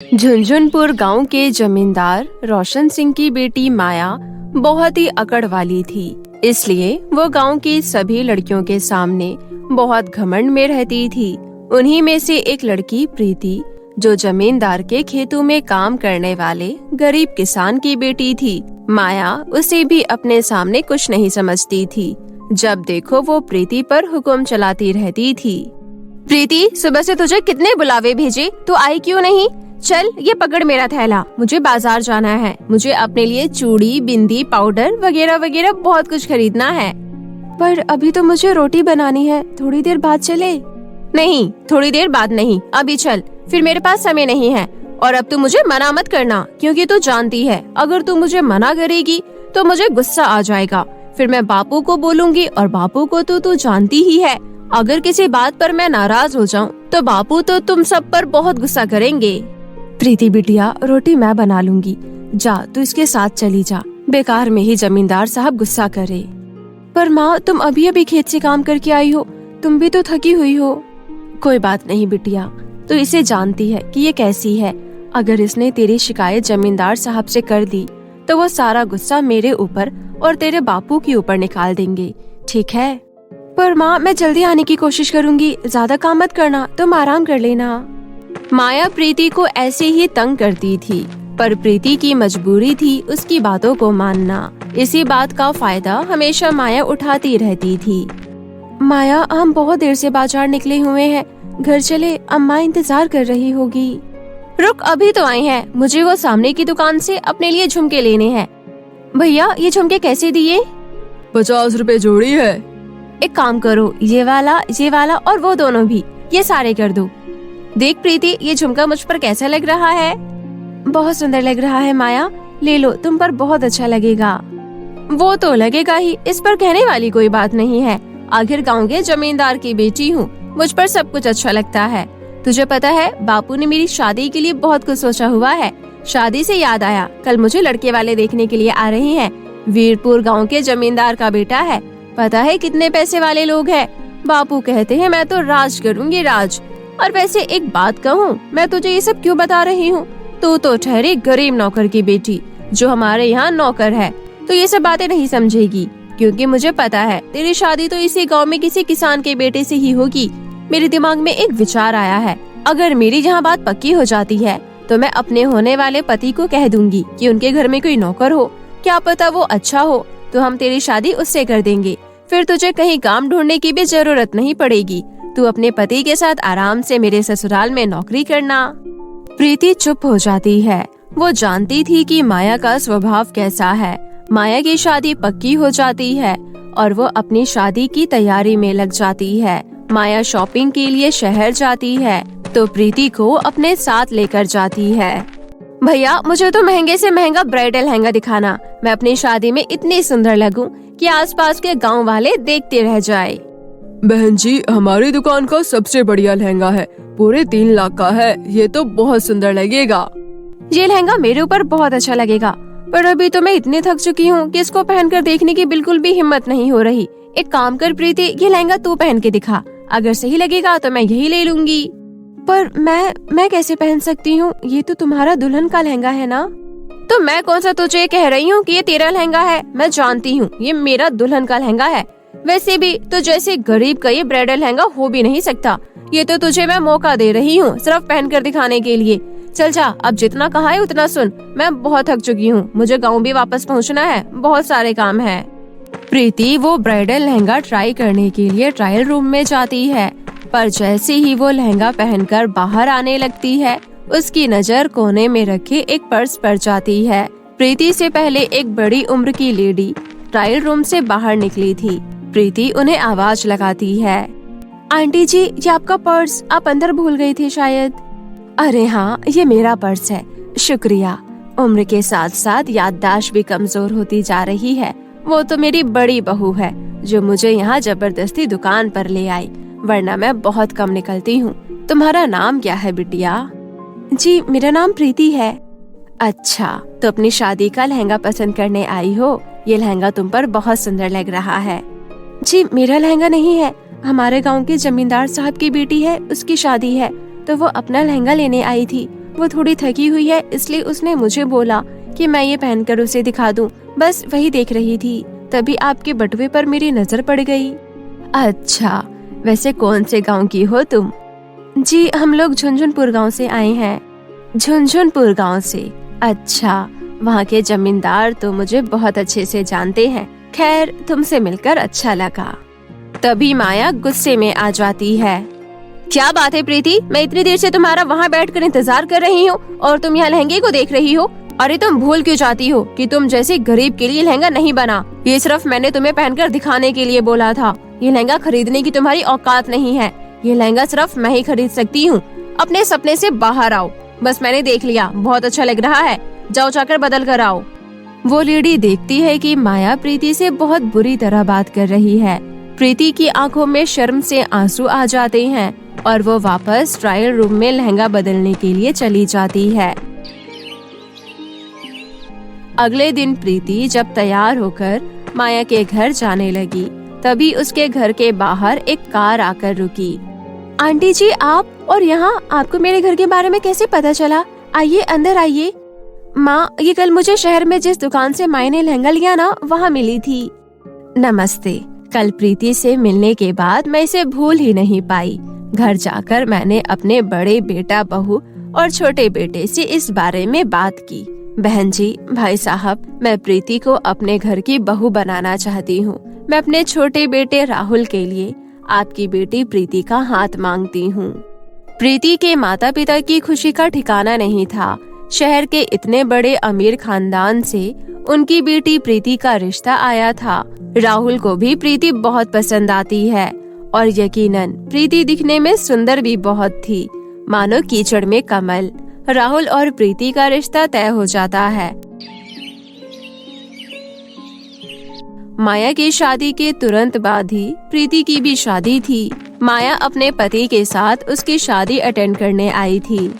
झुनझुनपुर गांव के जमींदार रोशन सिंह की बेटी माया बहुत ही अकड़ वाली थी, इसलिए वो गांव की सभी लड़कियों के सामने बहुत घमंड में रहती थी। उन्हीं में से एक लड़की प्रीति, जो जमींदार के खेतों में काम करने वाले गरीब किसान की बेटी थी। माया उसे भी अपने सामने कुछ नहीं समझती थी। जब देखो वो प्रीति पर हुक्म चलाती रहती थी। प्रीति, सुबह से तुझे कितने बुलावे भेजे, तू आई क्यों नहीं? चल, ये पकड़ मेरा थैला, मुझे बाजार जाना है। मुझे अपने लिए चूड़ी, बिंदी, पाउडर वगैरह वगैरह बहुत कुछ खरीदना है। पर अभी तो मुझे रोटी बनानी है, थोड़ी देर बाद चले? नहीं, थोड़ी देर बाद नहीं, अभी चल। फिर मेरे पास समय नहीं है। और अब तू मुझे मना मत करना, क्योंकि तू जानती है अगर तू मुझे मना करेगी तो मुझे गुस्सा आ जाएगा। फिर मैं बापू को बोलूंगी, और बापू को तो तू जानती ही है, अगर किसी बात पर मैं नाराज हो जाऊं तो बापू तो तुम सब पर बहुत गुस्सा करेंगे। प्रीति बिटिया, रोटी मैं बना लूंगी, जा तू इसके साथ चली जा, बेकार में ही जमींदार साहब गुस्सा करे। पर माँ, तुम अभी अभी खेत से काम करके आई हो, तुम भी तो थकी हुई हो। कोई बात नहीं बिटिया, तू इसे जानती है कि ये कैसी है। अगर इसने तेरी शिकायत जमींदार साहब से कर दी तो वो सारा गुस्सा मेरे ऊपर और तेरे बापू के ऊपर निकाल देंगे, ठीक है? पर माँ, मैं जल्दी आने की कोशिश करूंगी, ज्यादा काम मत करना, तुम आराम कर लेना। माया प्रीति को ऐसे ही तंग करती थी, पर प्रीति की मजबूरी थी उसकी बातों को मानना। इसी बात का फायदा हमेशा माया उठाती रहती थी। माया, हम बहुत देर से बाजार निकले हुए हैं, घर चले, अम्मा इंतजार कर रही होगी। रुक, अभी तो आई हैं, मुझे वो सामने की दुकान से अपने लिए झुमके लेने हैं। भैया, ये झुमके कैसे दिए? 50 रुपए जोड़ी है। एक काम करो, ये वाला और वो दोनों भी, ये सारे कर दो। देख प्रीति, ये झुमका मुझ पर कैसा लग रहा है? बहुत सुंदर लग रहा है माया, ले लो, तुम पर बहुत अच्छा लगेगा। वो तो लगेगा ही, इस पर कहने वाली कोई बात नहीं है। आखिर गांव के जमींदार की बेटी हूँ, मुझ पर सब कुछ अच्छा लगता है। तुझे पता है, बापू ने मेरी शादी के लिए बहुत कुछ सोचा हुआ है। शादी से याद आया, कल मुझे लड़के वाले देखने के लिए आ रहे हैं। वीरपुर गाँव के जमींदार का बेटा है, पता है कितने पैसे वाले लोग हैं। बापू कहते हैं मैं तो राज करूँगी, राज। और वैसे एक बात कहूँ, मैं तुझे ये सब क्यों बता रही हूँ? तू तो ठहरी गरीब नौकर की बेटी, जो हमारे यहाँ नौकर है, तो ये सब बातें नहीं समझेगी, क्योंकि मुझे पता है तेरी शादी तो इसी गांव में किसी किसान के बेटे से ही होगी। मेरे दिमाग में एक विचार आया है, अगर मेरी जहाँ बात पक्की हो जाती है तो मैं अपने होने वाले पति को कह दूंगी कि उनके घर में कोई नौकर हो, क्या पता वो अच्छा हो, तो हम तेरी शादी उससे कर देंगे। फिर तुझे कहीं काम ढूंढने की भी जरूरत नहीं पड़ेगी। तू अपने पति के साथ आराम से मेरे ससुराल में नौकरी करना। प्रीति चुप हो जाती है। वो जानती थी कि माया का स्वभाव कैसा है। माया की शादी पक्की हो जाती है और वो अपनी शादी की तैयारी में लग जाती है। माया शॉपिंग के लिए शहर जाती है तो प्रीति को अपने साथ लेकर जाती है। भैया, मुझे तो महंगे से महंगा ब्राइडल लहंगा दिखाना, मैं अपनी शादी में इतनी सुंदर लगूं कि आसपास के गांव वाले देखते रह जाए। बहन जी, हमारी दुकान का सबसे बढ़िया लहंगा है, पूरे 3 लाख का है, ये तो बहुत सुंदर लगेगा। ये लहंगा मेरे ऊपर बहुत अच्छा लगेगा, पर अभी तो मैं इतनी थक चुकी हूँ कि इसको पहनकर देखने की बिल्कुल भी हिम्मत नहीं हो रही। एक काम कर प्रीति, ये लहंगा तू पहन के दिखा, अगर सही लगेगा तो मैं यही ले लूंगी। पर मैं कैसे पहन सकती हूँ? ये तो तुम्हारा दुल्हन का लहंगा है ना? तो मैं कौन सा तुझे कह रही हूँ कि ये तेरा लहंगा है? मैं जानती हूँ ये मेरा दुल्हन का लहंगा है। वैसे भी तो जैसे गरीब का ये ब्राइडल लहंगा हो भी नहीं सकता। ये तो तुझे मैं मौका दे रही हूँ सिर्फ पहन कर दिखाने के लिए। चल जा, अब जितना कहा है उतना सुन, मैं बहुत थक चुकी हूँ, मुझे गाँव भी वापस पहुँचना है, बहुत सारे काम है। प्रीति वो ब्राइडल लहंगा ट्राई करने के लिए ट्रायल रूम में जाती है, पर जैसे ही वो लहंगा पहनकर बाहर आने लगती है, उसकी नजर कोने में रखे एक पर्स पर जाती है। प्रीति से पहले एक बड़ी उम्र की लेडी ट्रायल रूम से बाहर निकली थी। प्रीति उन्हें आवाज लगाती है, आंटी जी, ये आपका पर्स, आप अंदर भूल गई थी शायद। अरे हाँ, ये मेरा पर्स है, शुक्रिया। उम्र के साथ साथ याददाश्त भी कमजोर होती जा रही है। वो तो मेरी बड़ी बहू है जो मुझे यहाँ जबरदस्ती दुकान पर ले आई, वरना मैं बहुत कम निकलती हूँ। तुम्हारा नाम क्या है बिटिया? जी, मेरा नाम प्रीति है। अच्छा, तो अपनी शादी का लहंगा पसंद करने आई हो? ये लहंगा तुम पर बहुत सुंदर लग रहा है। जी, मेरा लहंगा नहीं है, हमारे गांव के जमींदार साहब की बेटी है, उसकी शादी है, तो वो अपना लहंगा लेने आई थी वो थोड़ी थकी हुई है, इसलिए उसने मुझे बोला कि मैं ये पहनकर उसे दिखा दूं। बस वही देख रही थी, तभी आपके बटुए पर मेरी नजर पड़ गई। अच्छा, वैसे कौन से गांव की हो तुम? जी, हम लोग झुनझुनपुर गांव से आए हैं। झुनझुनपुर गांव से? अच्छा, वहाँ के जमींदार तो मुझे बहुत अच्छे से जानते हैं। खैर, तुमसे मिलकर अच्छा लगा। तभी माया गुस्से में आ जाती है। क्या बात है प्रीति, मैं इतनी देर से तुम्हारा वहाँ बैठकर इंतजार कर रही हूँ और तुम यहाँ लहंगे को देख रही हो। अरे तुम भूल क्यों जाती हो कि तुम जैसे गरीब के लिए लहंगा नहीं बना। ये सिर्फ मैंने तुम्हें पहनकर दिखाने के लिए बोला था। ये लहंगा खरीदने की तुम्हारी औकात नहीं है। ये लहंगा सिर्फ मैं ही खरीद सकती हूँ। अपने सपने से बाहर आओ। बस मैंने देख लिया, बहुत अच्छा लग रहा है, जाओ जाकर बदल कर आओ। वो लेडी देखती है कि माया प्रीति से बहुत बुरी तरह बात कर रही है। प्रीति की आंखों में शर्म से आंसू आ जाते हैं और वो वापस ट्रायल रूम में लहंगा बदलने के लिए चली जाती है। अगले दिन प्रीति जब तैयार होकर माया के घर जाने लगी, तभी उसके घर के बाहर एक कार आकर रुकी। आंटी जी, आप और यहाँ आपको मेरे घर के बारे में कैसे पता चला? आइए अंदर आइए। माँ, ये कल मुझे शहर में जिस दुकान से माया ने लहंगा लिया ना, वहाँ मिली थी। नमस्ते। कल प्रीति से मिलने के बाद मैं इसे भूल ही नहीं पाई। घर जाकर मैंने अपने बड़े बेटा बहू और छोटे बेटे से इस बारे में बात की। बहन जी, भाई साहब, मैं प्रीति को अपने घर की बहू बनाना चाहती हूँ। मैं अपने छोटे बेटे राहुल के लिए आपकी बेटी प्रीति का हाथ मांगती हूँ। प्रीति के माता पिता की खुशी का ठिकाना नहीं था। शहर के इतने बड़े अमीर खानदान से उनकी बेटी प्रीति का रिश्ता आया था। राहुल को भी प्रीति बहुत पसंद आती है और यकीनन प्रीति दिखने में सुंदर भी बहुत थी, मानो कीचड़ में कमल। राहुल और प्रीति का रिश्ता तय हो जाता है। माया की शादी के तुरंत बाद ही प्रीति की भी शादी थी। माया अपने पति के साथ उसकी शादी अटेंड करने आई थी।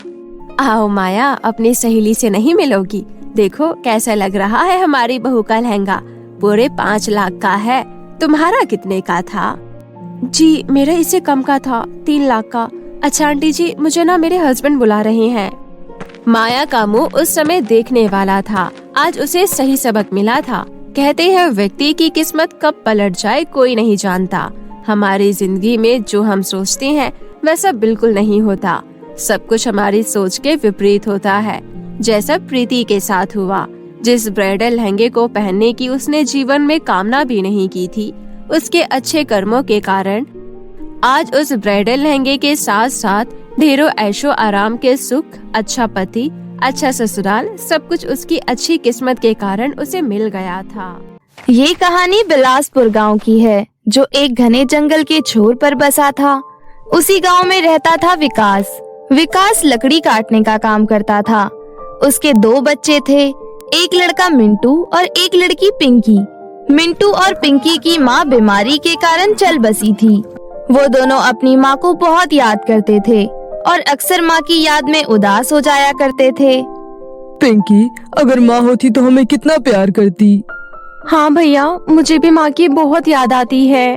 आओ माया, अपनी सहेली से नहीं मिलोगी? देखो कैसा लग रहा है हमारी बहू का लहंगा। पूरे 5 लाख का है। तुम्हारा कितने का था? जी, मेरा इससे कम का था, 3 लाख का। अच्छा आंटी जी, मुझे ना मेरे हस्बैंड बुला रहे हैं। माया का मुंह उस समय देखने वाला था। आज उसे सही सबक मिला था। कहते हैं व्यक्ति की किस्मत कब पलट जाए कोई नहीं जानता। हमारी जिंदगी में जो हम सोचते हैं वैसा बिल्कुल नहीं होता। सब कुछ हमारी सोच के विपरीत होता है, जैसा प्रीति के साथ हुआ। जिस ब्राइडल लहंगे को पहनने की उसने जीवन में कामना भी नहीं की थी, उसके अच्छे कर्मों के कारण आज उस ब्राइडल लहंगे के साथ साथ ढेरों ऐशो आराम के सुख, अच्छा पति, अच्छा ससुराल, सब कुछ उसकी अच्छी किस्मत के कारण उसे मिल गया था। ये कहानी बिलासपुर गांव की है, जो एक घने जंगल के छोर पर बसा था। उसी गांव में रहता था विकास। विकास लकड़ी काटने का काम करता था। उसके 2 बच्चे थे, एक लड़का मिंटू और एक लड़की पिंकी। मिंटू और पिंकी की माँ बीमारी के कारण चल बसी थी। वो दोनों अपनी माँ को बहुत याद करते थे और अक्सर माँ की याद में उदास हो जाया करते थे। पिंकी, अगर माँ होती तो हमें कितना प्यार करती। हाँ भैया, मुझे भी माँ की बहुत याद आती है।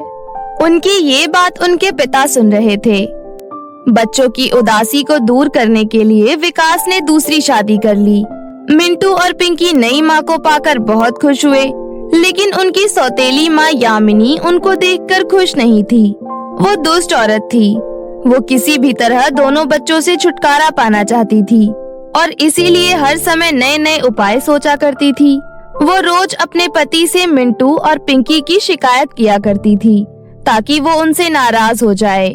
उनकी ये बात उनके पिता सुन रहे थे। बच्चों की उदासी को दूर करने के लिए विकास ने दूसरी शादी कर ली। मिंटू और पिंकी नई माँ को पाकर बहुत खुश हुए, लेकिन उनकी सौतेली माँ यामिनी उनको देखकर खुश नहीं थी। वो दुष्ट औरत थी। वो किसी भी तरह दोनों बच्चों से छुटकारा पाना चाहती थी और इसीलिए हर समय नए नए उपाय सोचा करती थी। वो रोज अपने पति से मिंटू और पिंकी की शिकायत किया करती थी ताकि वो उनसे नाराज हो जाए।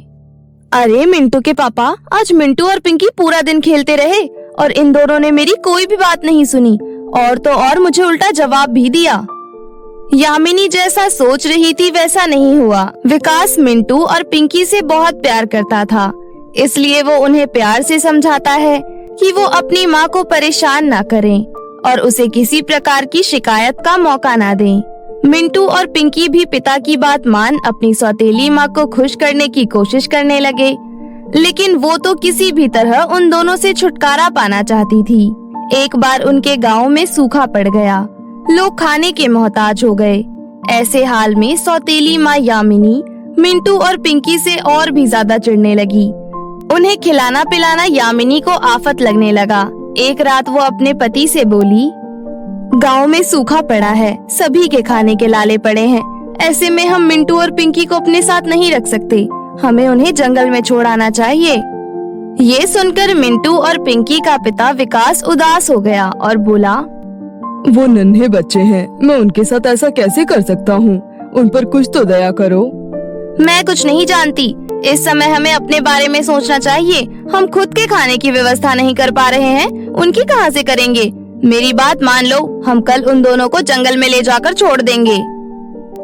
अरे मिंटू के पापा, आज मिंटू और पिंकी पूरा दिन खेलते रहे और इन दोनों ने मेरी कोई भी बात नहीं सुनी और तो और मुझे उल्टा जवाब भी दिया। यामिनी जैसा सोच रही थी वैसा नहीं हुआ। विकास मिंटू और पिंकी से बहुत प्यार करता था, इसलिए वो उन्हें प्यार से समझाता है कि वो अपनी माँ को परेशान ना करें और उसे किसी प्रकार की शिकायत का मौका ना दें। मिंटू और पिंकी भी पिता की बात मान अपनी सौतेली माँ को खुश करने की कोशिश करने लगे, लेकिन वो तो किसी भी तरह उन दोनों से छुटकारा पाना चाहती थी। एक बार उनके गांव में सूखा पड़ गया, लोग खाने के मोहताज हो गए। ऐसे हाल में सौतेली माँ यामिनी मिंटू और पिंकी से और भी ज्यादा चिढ़ने लगी। उन्हें खिलाना पिलाना यामिनी को आफत लगने लगा। एक रात वो अपने पति से बोली, गांव में सूखा पड़ा है, सभी के खाने के लाले पड़े हैं। ऐसे में हम मिंटू और पिंकी को अपने साथ नहीं रख सकते। हमें उन्हें जंगल में छोड़ आना चाहिए। ये सुनकर मिंटू और पिंकी का पिता विकास उदास हो गया और बोला, वो नन्हे बच्चे हैं, मैं उनके साथ ऐसा कैसे कर सकता हूँ? उन पर कुछ तो दया करो। मैं कुछ नहीं जानती। इस समय हमें अपने बारे में सोचना चाहिए। हम खुद के खाने की व्यवस्था नहीं कर पा रहे हैं, उनकी कहाँ से करेंगे? मेरी बात मान लो, हम कल उन दोनों को जंगल में ले जाकर छोड़ देंगे।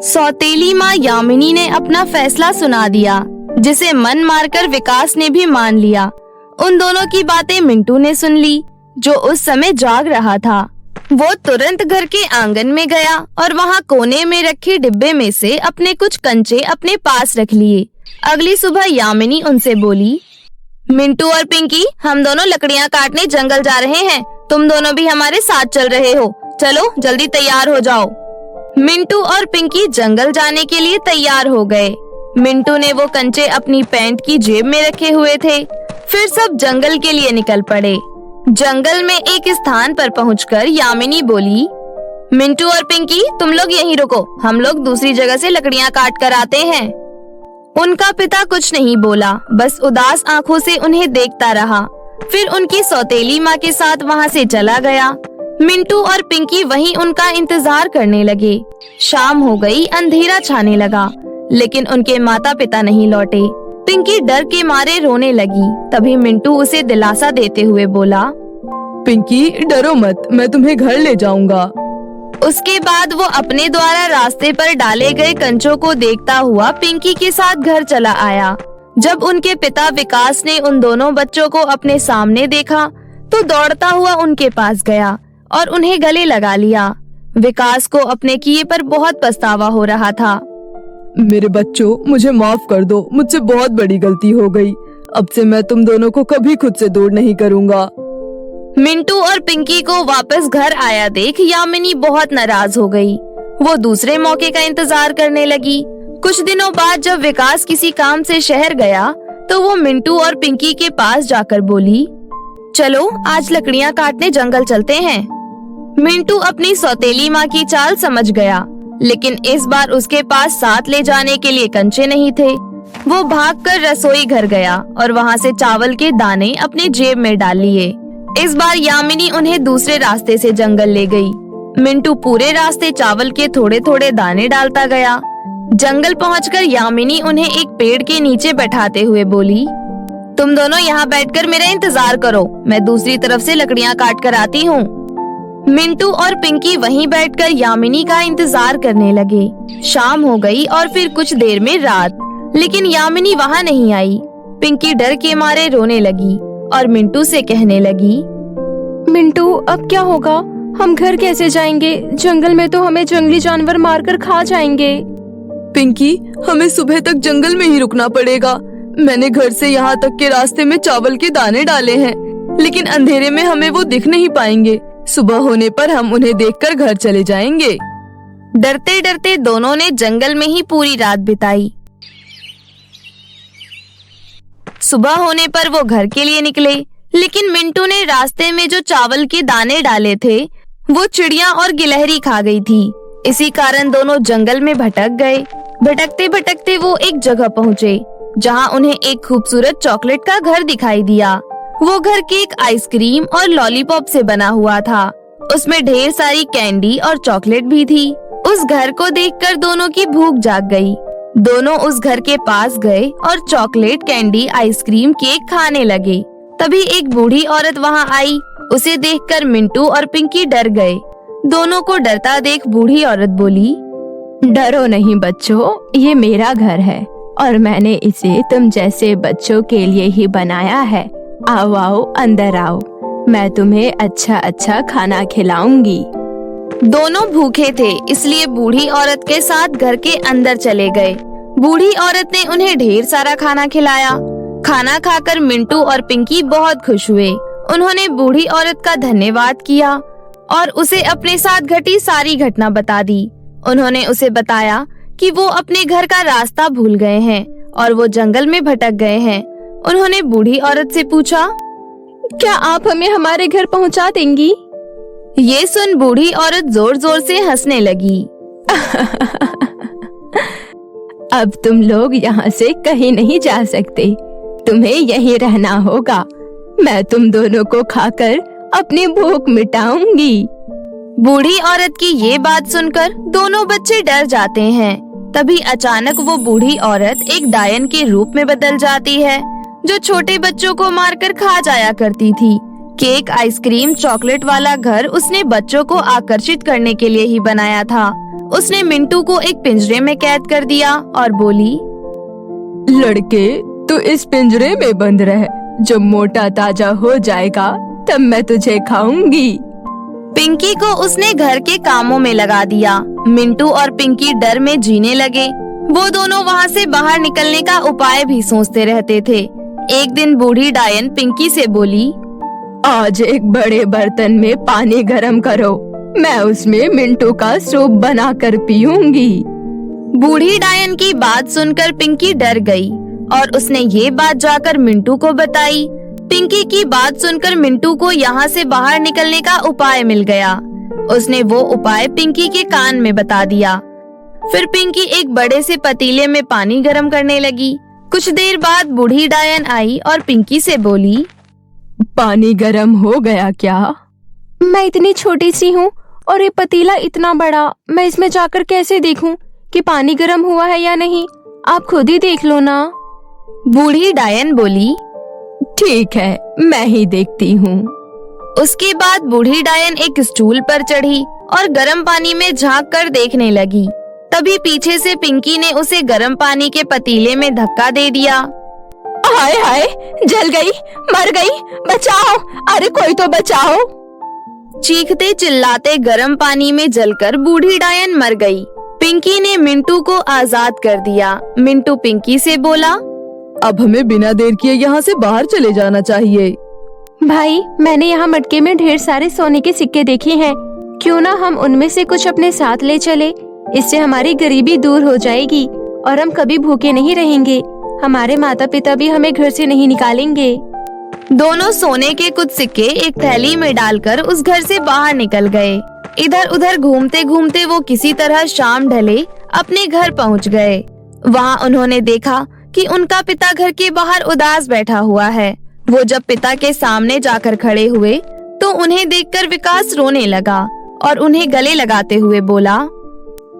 सौतेली माँ यामिनी ने अपना फैसला सुना दिया, जिसे मन मारकर विकास ने भी मान लिया। उन दोनों की बातें मिंटू ने सुन ली, जो उस समय जाग रहा था। वो तुरंत घर के आंगन में गया और वहाँ कोने में रखे डिब्बे में से अपने कुछ कंचे अपने पास रख लिए। अगली सुबह यामिनी उनसे बोली, मिंटू और पिंकी, हम दोनों लकड़ियाँ काटने जंगल जा रहे हैं। तुम दोनों भी हमारे साथ चल रहे हो। चलो जल्दी तैयार हो जाओ। मिंटू और पिंकी जंगल जाने के लिए तैयार हो गए। मिंटू ने वो कंचे अपनी पैंट की जेब में रखे हुए थे। फिर सब जंगल के लिए निकल पड़े। जंगल में एक स्थान पर पहुंचकर यामिनी बोली, मिंटू और पिंकी, तुम लोग यहीं रुको, हम लोग दूसरी जगह से लकड़ियाँ काट कर आते हैं। उनका पिता कुछ नहीं बोला, बस उदास आंखों से उन्हें देखता रहा। फिर उनकी सौतेली माँ के साथ वहाँ से चला गया। मिंटू और पिंकी वहीं उनका इंतजार करने लगे। शाम हो गई, अंधेरा छाने लगा, लेकिन उनके माता पिता नहीं लौटे। पिंकी डर के मारे रोने लगी। तभी मिंटू उसे दिलासा देते हुए बोला, पिंकी, डरो मत, मैं तुम्हें घर ले जाऊंगा। उसके बाद वो अपने द्वारा रास्ते पर डाले गए कंचों को देखता हुआ पिंकी के साथ घर चला आया। जब उनके पिता विकास ने उन दोनों बच्चों को अपने सामने देखा तो दौड़ता हुआ उनके पास गया और उन्हें गले लगा लिया। विकास को अपने किए पर बहुत पछतावा हो रहा था। मेरे बच्चों, मुझे माफ कर दो, मुझसे बहुत बड़ी गलती हो गई। अब से मैं तुम दोनों को कभी खुद से दूर नहीं करूँगा। मिंटू और पिंकी को वापस घर आया देख यामिनी बहुत नाराज हो गई। वो दूसरे मौके का इंतजार करने लगी। कुछ दिनों बाद जब विकास किसी काम से शहर गया तो वो मिंटू और पिंकी के पास जाकर बोली, चलो आज लकड़ियाँ काटने जंगल चलते हैं। मिंटू अपनी सौतेली माँ की चाल समझ गया, लेकिन इस बार उसके पास साथ ले जाने के लिए कंचे नहीं थे। वो भागकर रसोई घर गया और वहाँ से चावल के दाने अपने जेब में डाल लिए। इस बार यामिनी उन्हें दूसरे रास्ते से जंगल ले गई। मिंटू पूरे रास्ते चावल के थोड़े थोड़े दाने डालता गया। जंगल पहुंचकर यामिनी उन्हें एक पेड़ के नीचे बैठाते हुए बोली, तुम दोनों यहाँ बैठकर मेरा इंतजार करो, मैं दूसरी तरफ से लकड़ियाँ काट कर आती हूँ। मिंटू और पिंकी वहीं बैठकर यामिनी का इंतजार करने लगे। शाम हो गई और फिर कुछ देर में रात, लेकिन यामिनी वहाँ नहीं आई। पिंकी डर के मारे रोने लगी और मिंटू से कहने लगी, मिंटू, अब क्या होगा? हम घर कैसे जाएंगे? जंगल में तो हमें जंगली जानवर मारकर खा जाएंगे। पिंकी, हमें सुबह तक जंगल में ही रुकना पड़ेगा। मैंने घर से यहाँ तक के रास्ते में चावल के दाने डाले हैं, लेकिन अंधेरे में हमें वो दिख नहीं पाएंगे। सुबह होने पर हम उन्हें देखकर घर चले जाएंगे। डरते डरते दोनों ने जंगल में ही पूरी रात बिताई। सुबह होने पर वो घर के लिए निकले, लेकिन मिंटू ने रास्ते में जो चावल के दाने डाले थे वो चिड़िया और गिलहरी खा गई थी। इसी कारण दोनों जंगल में भटक गए। भटकते भटकते वो एक जगह पहुँचे जहाँ उन्हें एक खूबसूरत चॉकलेट का घर दिखाई दिया। वो घर केक, आइसक्रीम और लॉलीपॉप से बना हुआ था। उसमें ढेर सारी कैंडी और चॉकलेट भी थी। उस घर को देखकर दोनों की भूख जाग गई। दोनों उस घर के पास गए और चॉकलेट, कैंडी, आइसक्रीम, केक खाने लगे। तभी एक बूढ़ी औरत वहाँ आई। उसे देखकर मिंटू और पिंकी डर गए। दोनों को डरता देख बूढ़ी औरत बोली, डरो नहीं बच्चों, ये मेरा घर है और मैंने इसे तुम जैसे बच्चों के लिए ही बनाया है। आओ आओ, अंदर आओ, मैं तुम्हें अच्छा अच्छा खाना खिलाऊंगी। दोनों भूखे थे, इसलिए बूढ़ी औरत के साथ घर के अंदर चले गए। बूढ़ी औरत ने उन्हें ढेर सारा खाना खिलाया। खाना खाकर मिंटू और पिंकी बहुत खुश हुए। उन्होंने बूढ़ी औरत का धन्यवाद किया और उसे अपने साथ घटी सारी घटना बता दी। उन्होंने उसे बताया कि वो अपने घर का रास्ता भूल गए हैं और वो जंगल में भटक गए हैं। उन्होंने बूढ़ी औरत से पूछा, क्या आप हमें हमारे घर पहुंचा देंगी? ये सुन बूढ़ी औरत जोर जोर से हंसने लगी। अब तुम लोग यहाँ से कहीं नहीं जा सकते, तुम्हें यहीं रहना होगा। मैं तुम दोनों को खाकर अपनी भूख मिटाऊंगी। बूढ़ी औरत की ये बात सुनकर दोनों बच्चे डर जाते हैं। तभी अचानक वो बूढ़ी औरत एक डायन के रूप में बदल जाती है, जो छोटे बच्चों को मारकर खा जाया करती थी। केक, आइसक्रीम, चॉकलेट वाला घर उसने बच्चों को आकर्षित करने के लिए ही बनाया था। उसने मिंटू को एक पिंजरे में कैद कर दिया और बोली, लड़के, तू इस पिंजरे में बंद रह। जब मोटा ताजा हो जाएगा तब मैं तुझे खाऊंगी। पिंकी को उसने घर के कामों में लगा दिया। मिंटू और पिंकी डर में जीने लगे। वो दोनों वहाँ से बाहर निकलने का उपाय भी सोचते रहते थे। एक दिन बूढ़ी डायन पिंकी से बोली, आज एक बड़े बर्तन में पानी गरम करो, मैं उसमें मिंटू का सूप बनाकर पीऊंगी। बूढ़ी डायन की बात सुनकर पिंकी डर गई और उसने ये बात जाकर मिंटू को बताई। पिंकी की बात सुनकर मिंटू को यहाँ से बाहर निकलने का उपाय मिल गया। उसने वो उपाय पिंकी के कान में बता दिया। फिर पिंकी एक बड़े से पतीले में पानी गरम करने लगी। कुछ देर बाद बूढ़ी डायन आई और पिंकी से बोली, पानी गरम हो गया क्या? मैं इतनी छोटी सी हूँ और ये पतीला इतना बड़ा, मैं इसमें जाकर कैसे देखूं कि पानी गरम हुआ है या नहीं? आप खुद ही देख लो ना। बूढ़ी डायन बोली, ठीक है, मैं ही देखती हूँ। उसके बाद बूढ़ी डायन एक स्टूल पर चढ़ी और गर्म पानी में झांक कर देखने लगी। तभी पीछे से पिंकी ने उसे गर्म पानी के पतीले में धक्का दे दिया। हाय हाय, जल गई, मर गई, बचाओ, अरे कोई तो बचाओ। चीखते चिल्लाते गर्म पानी में जलकर बूढ़ी डायन मर गई। पिंकी ने मिंटू को आजाद कर दिया। मिंटू पिंकी से बोला, अब हमें बिना देर किए यहाँ से बाहर चले जाना चाहिए। भाई, मैंने यहाँ मटके में ढेर सारे सोने के सिक्के देखे हैं, क्यों ना हम उनमें से कुछ अपने साथ ले चले। इससे हमारी गरीबी दूर हो जाएगी और हम कभी भूखे नहीं रहेंगे। हमारे माता पिता भी हमें घर से नहीं निकालेंगे। दोनों सोने के कुछ सिक्के एक थैली में डालकर उस घर से बाहर निकल गए। इधर उधर घूमते घूमते वो किसी तरह शाम ढले अपने घर पहुंच गए। वहाँ उन्होंने देखा कि उनका पिता घर के बाहर उदास बैठा हुआ है। वो जब पिता के सामने जाकर खड़े हुए तो उन्हें देखकर विकास रोने लगा और उन्हें गले लगाते हुए बोला,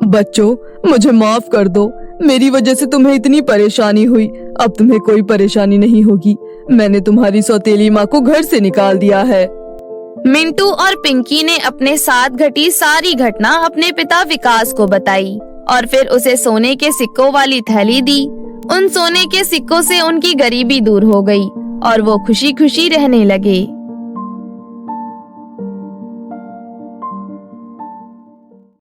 बच्चों, मुझे माफ कर दो, मेरी वजह से तुम्हें इतनी परेशानी हुई। अब तुम्हें कोई परेशानी नहीं होगी। मैंने तुम्हारी सौतेली माँ को घर से निकाल दिया है। मिंटू और पिंकी ने अपने साथ घटी सारी घटना अपने पिता विकास को बताई और फिर उसे सोने के सिक्कों वाली थैली दी। उन सोने के सिक्कों से उनकी गरीबी दूर हो गई और वो खुशी खुशी रहने लगे।